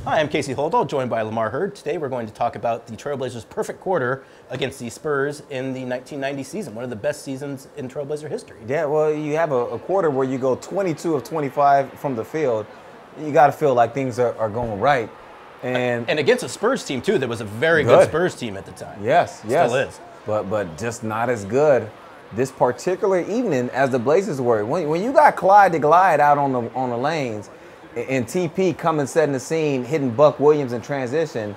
Hi, I'm Casey Holdahl, joined by Lamar Hurd. Today we're going to talk about the Trailblazers' perfect quarter against the Spurs in the 1990 season, one of the best seasons in Trailblazer history. Yeah, well, you have a quarter where you go 22 of 25 from the field. You got to feel like things are going right. And against a Spurs team, too, that was a very good Spurs team at the time. Yes. Still is. But just not as good this particular evening as the Blazers were. When you got Clyde to glide out on the lanes, and TP coming, setting the scene, hitting Buck Williams in transition,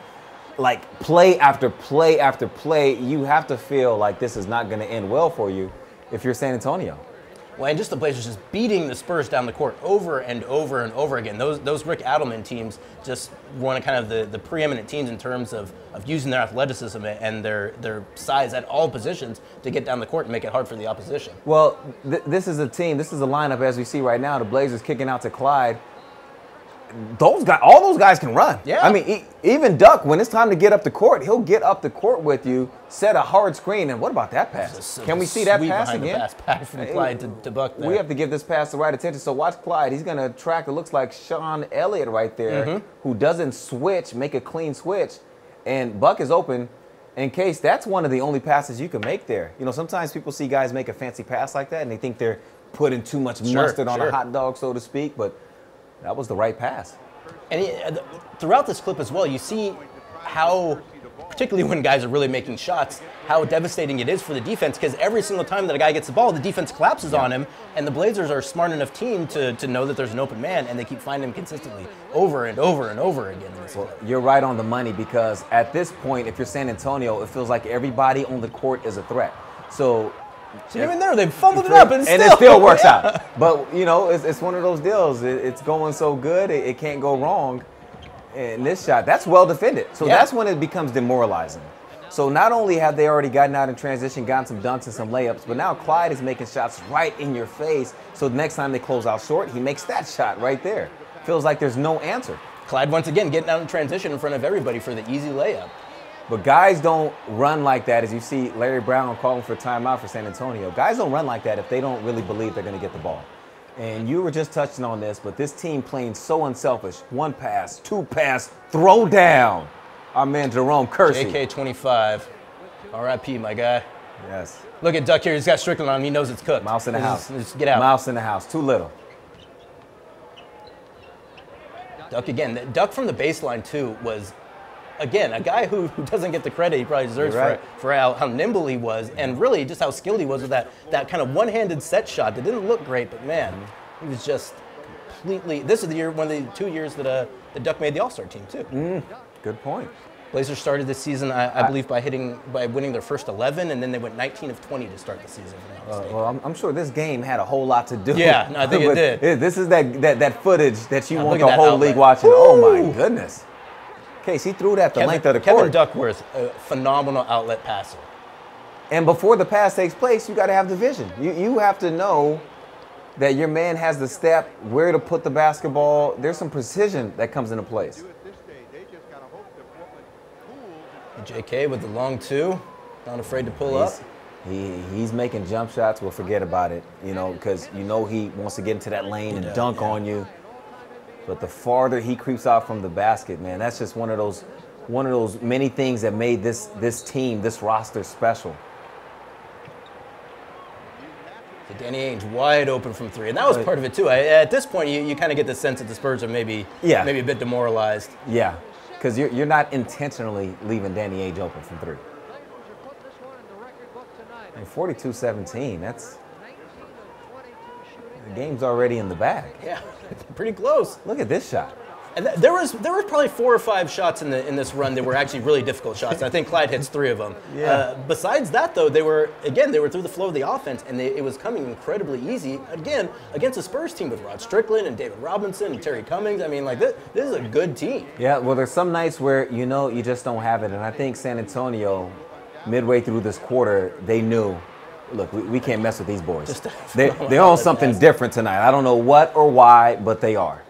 like play after play after play, you have to feel like this is not going to end well for you if you're San Antonio. Well, and just the Blazers just beating the Spurs down the court over and over and over again. Those Rick Adelman teams just one of kind of the preeminent teams in terms of using their athleticism and their size at all positions to get down the court and make it hard for the opposition. Well, this is a team, this is a lineup as we see right now, the Blazers kicking out to Clyde. All those guys can run. Yeah. I mean, even Duck, when it's time to get up the court, he'll get up the court with you, set a hard screen, and what about that pass? Can we see that pass again? The pass from Clyde to Buck there. We have to give this pass the right attention. So watch Clyde. He's going to track, it looks like Sean Elliott right there, who doesn't switch, make a clean switch, and Buck is open. In case that's one of the only passes you can make there. You know, sometimes people see guys make a fancy pass like that, and they think they're putting too much mustard on a hot dog, so to speak, but that was the right pass. And throughout this clip as well, you see how, particularly when guys are really making shots, how devastating it is for the defense, because every single time that a guy gets the ball, the defense collapses on him, and the Blazers are a smart enough team to know that there's an open man, and they keep finding him consistently over and over and over again. Well, you're right on the money, because at this point, if you're San Antonio, it feels like everybody on the court is a threat. So even there, they fumbled it up, and it still works out. But, you know, it's one of those deals. It's going so good, it can't go wrong. And this shot, that's well defended. So that's when it becomes demoralizing. So not only have they already gotten out in transition, gotten some dunks and some layups, but now Clyde is making shots right in your face. So the next time they close out short, he makes that shot right there. Feels like there's no answer. Clyde, once again, getting out in transition in front of everybody for the easy layup. But guys don't run like that, as you see Larry Brown calling for timeout for San Antonio. Guys don't run like that if they don't really believe they're going to get the ball. And you were just touching on this, but this team playing so unselfish. One pass, two pass, throw down. Our man Jerome Kersey. JK25. RIP, my guy. Yes. Look at Duck here. He's got Strickland on him. He knows it's cooked. Mouse in the house. Just get out. Mouse in the house. Too little. Duck again. Duck from the baseline, too, was, again, a guy who doesn't get the credit he probably deserves for how nimble he was, and really just how skilled he was with that kind of one-handed set shot that didn't look great, but man, he was just completely. This is the year, one of the 2 years that Duck made the All-Star team too. Good point. Blazers started this season, I believe, by winning their first 11, and then they went 19 of 20 to start the season. Well, I'm sure this game had a whole lot to do. Yeah, no, I think it did. This is that footage that you want the whole league watching. Woo! Oh my goodness. Case, he threw that the length of the court. Kevin Duckworth, a phenomenal outlet passer. And before the pass takes place, you got to have the vision. You have to know that your man has the step, where to put the basketball. There's some precision that comes into place. JK with the long two, not afraid to pull up. He's making jump shots. Well, forget about it, you know, because you know he wants to get into that lane and dunk on you. But the farther he creeps out from the basket, man, that's just one of those many things that made this team, this roster special. Danny Ainge wide open from three, and that was part of it too. At this point, you kind of get the sense that the Spurs are maybe a bit demoralized. Yeah, because you're not intentionally leaving Danny Ainge open from three. And 42-17, that's. The game's already in the bag. Yeah, pretty close. Look at this shot. And there was probably 4 or 5 shots in this run that were actually really difficult shots. I think Clyde hits 3 of them. Yeah. Besides that, though, they were through the flow of the offense, and it was coming incredibly easy. Again, against a Spurs team with Rod Strickland and David Robinson and Terry Cummings. I mean, like this is a good team. Yeah. Well, there's some nights where you just don't have it, and I think San Antonio, midway through this quarter, they knew. Look, we can't mess with these boys. They're on something different tonight. I don't know what or why, but they are.